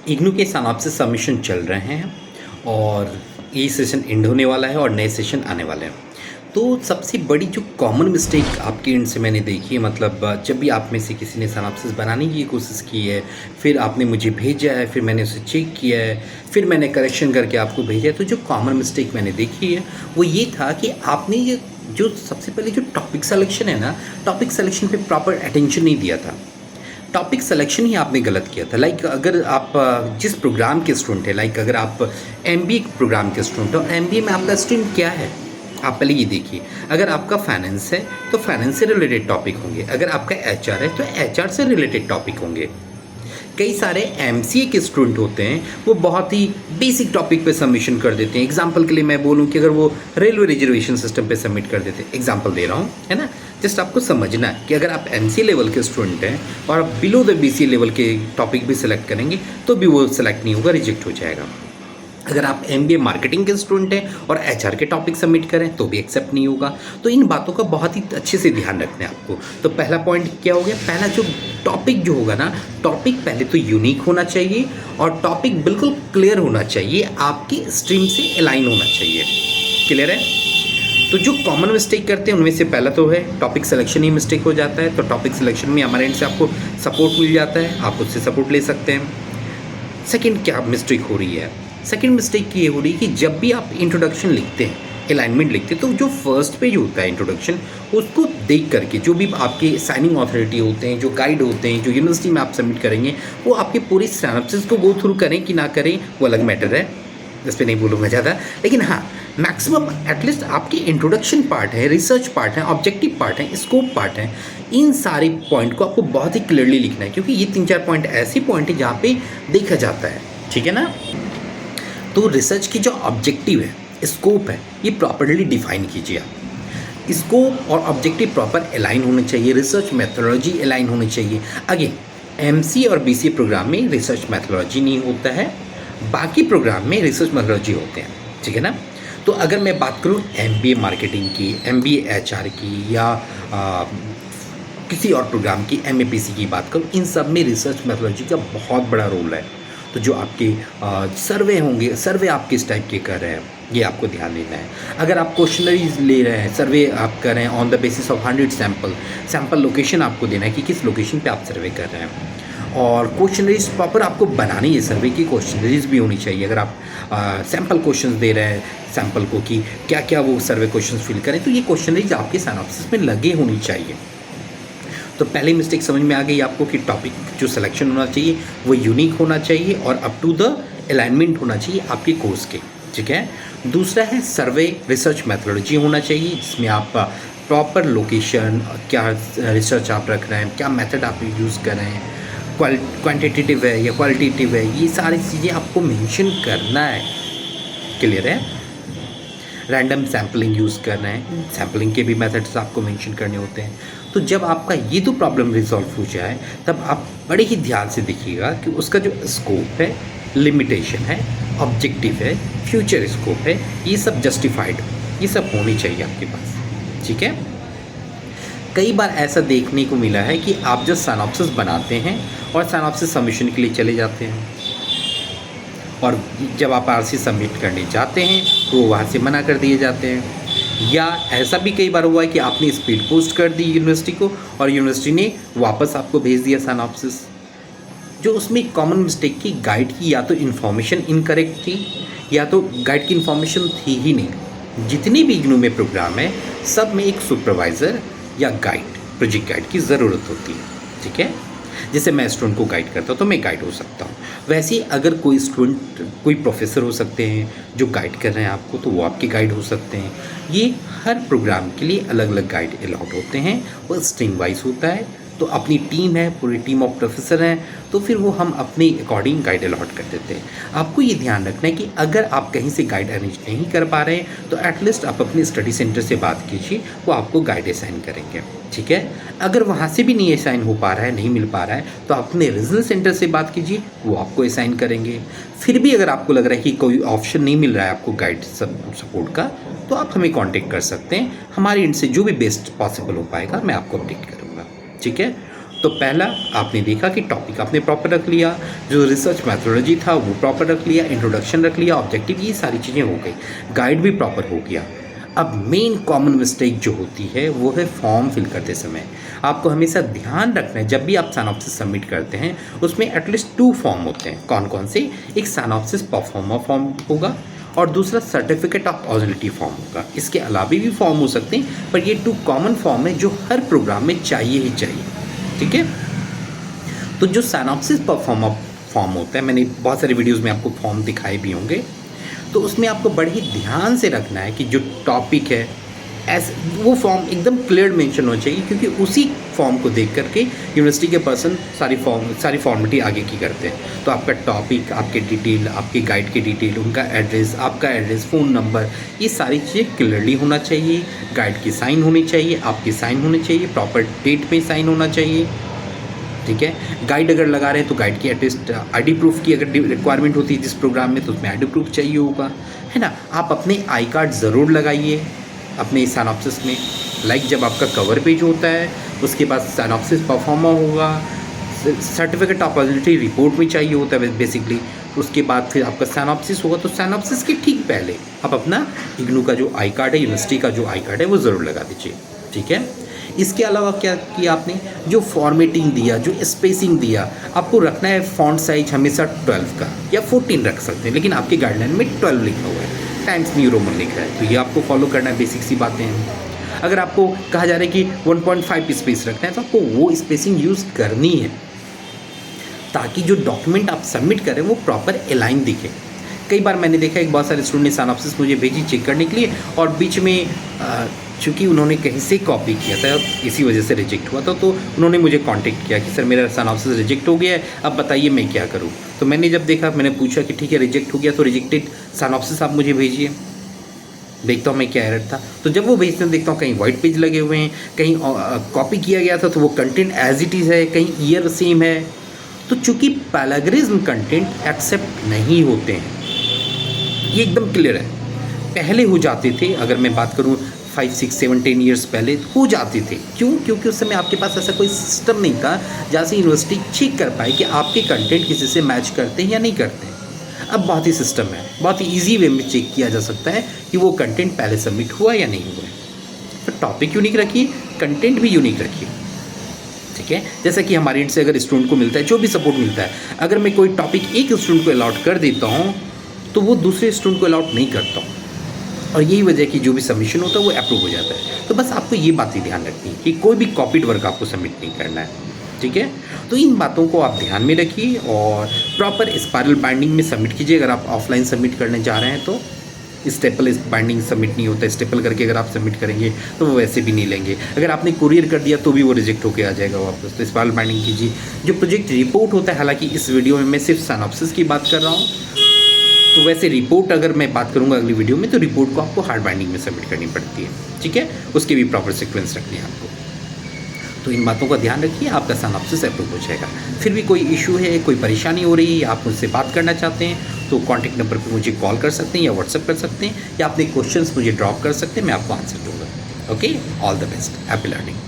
इग्नू के synopsis submission चल रहे हैं और ये सेशन एंड होने वाला है और नए सेशन आने वाले हैं। तो सबसे बड़ी जो कॉमन मिस्टेक आपके एंड से मैंने देखी है, मतलब जब भी आप में से किसी ने सिनॉप्सिस बनाने की कोशिश की है, फिर आपने मुझे भेजा है, फिर मैंने उसे चेक किया है, फिर मैंने करेक्शन करके आपको भेजा है, तो जो कॉमन मिस्टेक मैंने देखी है वो ये था कि आपने ये जो सबसे पहले जो टॉपिक सिलेक्शन है ना, टॉपिक सिलेक्शन पे प्रॉपर अटेंशन नहीं दिया था। टॉपिक सिलेक्शन ही आपने गलत किया था। लाइक अगर आप जिस प्रोग्राम के स्टूडेंट है, लाइक अगर आप एमबीए प्रोग्राम के स्टूडेंट हो, एमबीए में आपका स्ट्रीम क्या है आप पहले ये देखिए। अगर आपका फाइनेंस है तो फाइनेंस से रिलेटेड टॉपिक होंगे, अगर आपका एचआर है तो एचआर से रिलेटेड टॉपिक होंगे। कई सारे एमसीए के स्टूडेंट होते हैं, वो बहुत ही बेसिक टॉपिक पे सबमिशन कर देते हैं। एग्जांपल के लिए मैं बोलूँ कि अगर वो रेलवे रिजर्वेशन सिस्टम पे सबमिट कर देते हैं, एग्जांपल दे रहा हूँ, है ना। जस्ट आपको समझना है कि अगर आप एमसीए लेवल के स्टूडेंट हैं और आप बिलो द बीसीए लेवल के टॉपिक भी सिलेक्ट करेंगे तो भी वो सिलेक्ट नहीं होगा, रिजेक्ट हो जाएगा। अगर आप एमबीए मार्केटिंग के स्टूडेंट हैं और एचआर के टॉपिक सबमिट करें तो भी एक्सेप्ट नहीं होगा। तो इन बातों का बहुत ही अच्छे से ध्यान रखना है आपको। तो पहला पॉइंट क्या हो गया, पहला जो टॉपिक जो होगा ना, टॉपिक पहले तो यूनिक होना चाहिए और टॉपिक बिल्कुल क्लियर होना चाहिए, आपकी स्ट्रीम से अलाइन होना चाहिए। क्लियर है। तो जो कॉमन मिस्टेक करते हैं उनमें से पहला तो है टॉपिक सिलेक्शन ही मिस्टेक हो जाता है। तो टॉपिक सिलेक्शन में हमारे एंड से आपको सपोर्ट मिल जाता है, आप उससे सपोर्ट ले सकते हैं। सेकंड क्या मिस्टेक हो रही है, सेकंड मिस्टेक ये हो रही है कि जब भी आप इंट्रोडक्शन लिखते हैं, अलाइनमेंट लिखते हैं, तो जो फर्स्ट पेज होता है इंट्रोडक्शन, उसको देख करके जो भी आपके साइनिंग अथॉरिटी होते हैं, जो गाइड होते हैं, जो यूनिवर्सिटी में आप सबमिट करेंगे, वो आपके पूरी सिनॉप्सिस को गो थ्रू करें कि ना करें वो अलग मैटर है, इस पर नहीं बोलूँगा ज़्यादा। लेकिन हाँ, मैक्सिमम एटलीस्ट आपकी इंट्रोडक्शन पार्ट है, रिसर्च पार्ट है, ऑब्जेक्टिव पार्ट है, स्कोप पार्ट है, इन सारे पॉइंट को आपको बहुत ही क्लियरली लिखना है, क्योंकि ये 3-4 पॉइंट ऐसे पॉइंट है जहाँ पे देखा जाता है। ठीक है ना। तो रिसर्च की जो ऑब्जेक्टिव है, स्कोप है, ये प्रॉपर्ली डिफाइन कीजिए आप। स्कोप और ऑब्जेक्टिव प्रॉपर अलाइन होने चाहिए, रिसर्च मेथोडोलॉजी अलाइन होनी चाहिए। अगेन एमसीए और बीसीए प्रोग्राम में रिसर्च मेथोडोलॉजी नहीं होता है, बाकी प्रोग्राम में रिसर्च मेथोडोलॉजी होते हैं। ठीक है ना। तो अगर मैं बात करूँ एमबीए मार्केटिंग की, एमबीए एचआर की, या किसी और प्रोग्राम की, एमएपीसी की बात करूँ, इन सब में रिसर्च मेथोडोलॉजी का बहुत बड़ा रोल है। तो जो आपके सर्वे होंगे, सर्वे आप किस टाइप के कर रहे हैं ये आपको ध्यान देना है। अगर आप क्वेश्चनरीज ले रहे हैं, सर्वे आप कर रहे हैं on the basis of 100 sample location आपको देना है कि किस लोकेशन पे आप सर्वे कर रहे हैं। और क्वेश्चनरीज प्रॉपर आपको बनानी है, सर्वे की क्वेश्चनरीज भी होनी चाहिए। अगर आप सैम्पल क्वेश्चंस दे रहे हैं सैम्पल को कि क्या क्या वो सर्वे क्वेश्चंस फिल करें, तो ये क्वेश्चनरीज आपके सिनॉप्सिस में लगे होनी चाहिए। तो पहले मिस्टेक समझ में आ गई आपको कि टॉपिक जो सिलेक्शन होना चाहिए वो यूनिक होना चाहिए और अप टू द अलाइनमेंट होना चाहिए आपके कोर्स के। ठीक है। दूसरा है सर्वे रिसर्च मेथोडोलॉजी होना चाहिए, जिसमें आप प्रॉपर लोकेशन, क्या रिसर्च आप रख रहे हैं, क्या मेथड आप यूज़ कर रहे हैं, क्वांटिटेटिव है या क्वालिटेटिव है, ये सारी चीज़ें आपको मेंशन करना है। क्लियर है। रैंडम सैम्पलिंग यूज़ कर रहे हैं, सैम्पलिंग के भी मेथड्स आपको मेंशन करने होते हैं। तो जब आपका ये दो प्रॉब्लम रिजॉल्व हो जाए तब आप बड़े ही ध्यान से देखिएगा कि उसका जो स्कोप है, लिमिटेशन है, ऑब्जेक्टिव है, फ्यूचर स्कोप है, ये सब जस्टिफाइड, ये सब होनी चाहिए आपके पास। ठीक है। कई बार ऐसा देखने को मिला है कि आप जो सिनॉप्सिस बनाते हैं और सिनॉप्सिस सबमिशन के लिए चले जाते हैं, और जब आप आरसी सबमिट करने जाते हैं तो वहाँ से मना कर दिए जाते हैं। या ऐसा भी कई बार हुआ है कि आपने स्पीड पोस्ट कर दी यूनिवर्सिटी को और यूनिवर्सिटी ने वापस आपको भेज दिया सिनॉप्सिस। जो उसमें कॉमन मिस्टेक की, गाइड की या तो इन्फॉर्मेशन इनकरेक्ट थी या तो गाइड की इन्फॉर्मेशन थी ही नहीं। जितनी भी इग्नू में प्रोग्राम है सब में एक सुपरवाइज़र या गाइड, प्रोजेक्ट गाइड की ज़रूरत होती है। ठीक है। जैसे मैं स्टूडेंट को गाइड करता हूँ तो मैं गाइड हो सकता हूँ, वैसे ही अगर कोई स्टूडेंट, कोई प्रोफेसर हो सकते हैं जो गाइड कर रहे हैं आपको, तो वो आपके गाइड हो सकते हैं। ये हर प्रोग्राम के लिए अलग अलग गाइड अलॉट होते हैं, वो स्ट्रीम वाइज होता है। तो अपनी टीम है, पूरी टीम ऑफ प्रोफेसर हैं, तो फिर वो हम अपने अकॉर्डिंग गाइड अलॉट कर देते हैं। आपको ये ध्यान रखना है कि अगर आप कहीं से गाइड अरेंज नहीं कर पा रहे हैं तो एटलीस्ट आप अपने स्टडी सेंटर से बात कीजिए, वो आपको गाइड असाइन करेंगे। ठीक है। अगर वहाँ से भी नहीं असाइन हो पा रहा है, नहीं मिल पा रहा है, तो अपने रीजनल सेंटर से बात कीजिए, वो आपको असाइन करेंगे। फिर भी अगर आपको लग रहा है कि कोई ऑप्शन नहीं मिल रहा है आपको गाइड सपोर्ट का, तो आप हमें कॉन्टेक्ट कर सकते हैं। हमारे एंड से जो भी बेस्ट पॉसिबल हो पाएगा मैं आपको अपडेट करूँगा। ठीक है। तो पहला आपने देखा कि टॉपिक आपने प्रॉपर रख लिया, जो रिसर्च मैथोडोलॉजी था वो प्रॉपर रख लिया, इंट्रोडक्शन रख लिया, ऑब्जेक्टिव, ये सारी चीज़ें हो गई, गाइड भी प्रॉपर हो गया। अब मेन कॉमन मिस्टेक जो होती है वो है फॉर्म फिल करते समय। आपको हमेशा ध्यान रखना है जब भी आप साइनॉप्सिस सबमिट करते हैं उसमें एटलीस्ट 2 फॉर्म होते हैं। कौन कौन से? एक साइनॉप्सिस परफॉर्मर फॉर्म होगा और दूसरा सर्टिफिकेट ऑफ ऑथेंटिसिटी फॉर्म होगा। इसके अलावा भी फॉर्म हो सकते हैं, पर ये 2 कॉमन फॉर्म है जो हर प्रोग्राम में चाहिए ही चाहिए। ठीक है, तो जो साइनॉप्सिस परफॉर्मर फॉर्म होता है, मैंने बहुत सारे वीडियोज़ में आपको फॉर्म दिखाए भी होंगे, तो उसमें आपको बड़े ही ध्यान से रखना है कि जो टॉपिक है वो फॉर्म एकदम क्लियर मेंशन होना चाहिए, क्योंकि उसी फॉर्म को देख करके यूनिवर्सिटी के पर्सन सारी फॉर्मेलिटी आगे की करते हैं। तो आपका टॉपिक, आपके डिटेल, आपके गाइड के डिटेल, उनका एड्रेस, आपका एड्रेस, फ़ोन नंबर, ये सारी चीज़ें क्लियरली होना चाहिए। गाइड की साइन होनी चाहिए, आपकी साइन होनी चाहिए, प्रॉपर डेट पे साइन होना चाहिए। ठीक है, गाइड अगर लगा रहे हैं तो गाइड की एटलीस्ट आईडी प्रूफ की अगर रिक्वायरमेंट होती है जिस प्रोग्राम में, तो उसमें आईडी प्रूफ चाहिए होगा, है ना। आप अपने आई कार्ड ज़रूर लगाइए अपने साइनॉप्सिस में। लाइक जब आपका कवर पेज होता है उसके बाद साइनॉप्सिस परफॉर्मर होगा, सर्टिफिकेट ऑफ ऑथेंटिसिटी रिपोर्ट में चाहिए होता है बेसिकली। उसके बाद फिर आपका साइनॉप्सिस होगा, तो साइनॉप्सिस के ठीक पहले आप अपना इग्नू का जो आई कार्ड है, यूनिवर्सिटी का जो आई कार्ड है वो ज़रूर लगा दीजिए। ठीक है, इसके अलावा क्या किया आपने, जो फॉर्मेटिंग दिया, जो स्पेसिंग दिया, आपको रखना है फ़ॉन्ट साइज हमेशा 12 का या 14 रख सकते हैं, लेकिन आपके गाइडलाइन में 12 लिखा हुआ है, टाइम्स न्यू रोमन लिखा है, तो ये आपको फॉलो करना है। बेसिक सी बातें हैं। अगर आपको कहा जा रहा है कि 1.5 स्पेस रखना है तो आपको वो स्पेसिंग यूज़ करनी है, ताकि जो डॉक्यूमेंट आप सबमिट करें वो प्रॉपर अलाइन दिखे। कई बार मैंने देखा है बहुत सारे स्टूडेंट ने साइनॉप्सिस मुझे भेजी चेक करने के लिए, और बीच में चूँकि उन्होंने कहीं से कॉपी किया था, इसी वजह से रिजेक्ट हुआ था, तो उन्होंने मुझे कांटेक्ट किया कि सर मेरा साइनॉप्सिस रिजेक्ट हो गया है, अब बताइए मैं क्या करूं। तो मैंने जब देखा, मैंने पूछा कि ठीक है रिजेक्ट हो गया तो रिजेक्टेड साइनॉप्सिस आप मुझे भेजिए, देखता हूँ मैं क्या एरर था। तो जब वो भेजते हैं देखता हूँ कहीं वाइट पेज लगे हुए हैं, कहीं कॉपी किया गया था तो वो कंटेंट एज इट इज़ है, कहीं ईयर सेम है। तो चूँकि पैराग्रिज्म कंटेंट एक्सेप्ट नहीं होते हैं, ये एकदम क्लियर है। पहले हो जाते थे, अगर मैं बात करूँ 5, 6, 7, 10 ईयर्स पहले हो जाते थे। क्यों? क्योंकि उस समय आपके पास ऐसा कोई सिस्टम नहीं था जहाँ से यूनिवर्सिटी चेक कर पाए कि आपके कंटेंट किसी से मैच करते हैं या नहीं करते हैं। अब बहुत ही सिस्टम है, बहुत ही ईजी वे में चेक किया जा सकता है कि वो कंटेंट पहले सबमिट हुआ या नहीं हुआ है। तो टॉपिक यूनिक रखिए, कंटेंट भी यूनिक रखिए। ठीक है, जैसा कि हमारे एंड से अगर स्टूडेंट को मिलता है, जो भी सपोर्ट मिलता है, अगर मैं कोई टॉपिक एक स्टूडेंट को अलॉट कर देता हूँ तो वो दूसरे स्टूडेंट को अलॉट नहीं करता हूँ, और यही वजह कि जो भी सबमिशन होता है वो अप्रूव हो जाता है। तो बस आपको ये बात ही ध्यान रखनी है कि कोई भी कॉपीड वर्क आपको सबमिट नहीं करना है। ठीक है, तो इन बातों को आप ध्यान में रखिए और प्रॉपर स्पाइरल बाइंडिंग में सबमिट कीजिए। अगर आप ऑफलाइन सबमिट करने जा रहे हैं तो स्टेपल बाइंडिंग सबमिट नहीं होता है, स्टेपल करके अगर आप सबमिट करेंगे तो वो वैसे भी नहीं लेंगे। अगर आपने कुरियर कर दिया तो भी वो रिजेक्ट होकर आ जाएगा वापस। तो स्पाइरल बाइंडिंग कीजिए। जो प्रोजेक्ट रिपोर्ट होता है, हालांकि इस वीडियो में मैं सिर्फ साइनॉप्सिस की बात कर रहा हूँ, तो वैसे रिपोर्ट अगर मैं बात करूँगा अगली वीडियो में, तो रिपोर्ट को आपको हार्ड बाइंडिंग में सबमिट करनी पड़ती है। ठीक है, उसके भी प्रॉपर सीक्वेंस रखनी है आपको। तो इन बातों का ध्यान रखिए, आपका साइनॉप्सिस अप्रूव हो जाएगा। फिर भी कोई इशू है, कोई परेशानी हो रही है, या आप मुझसे बात करना चाहते हैं तो कॉन्टैक्ट नंबर पर मुझे कॉल कर सकते हैं या व्हाट्सएप कर सकते हैं, या अपने क्वेश्चंस मुझे ड्रॉप कर सकते हैं, मैं आपको आंसर दूँगा। Okay, all the best, happy learning.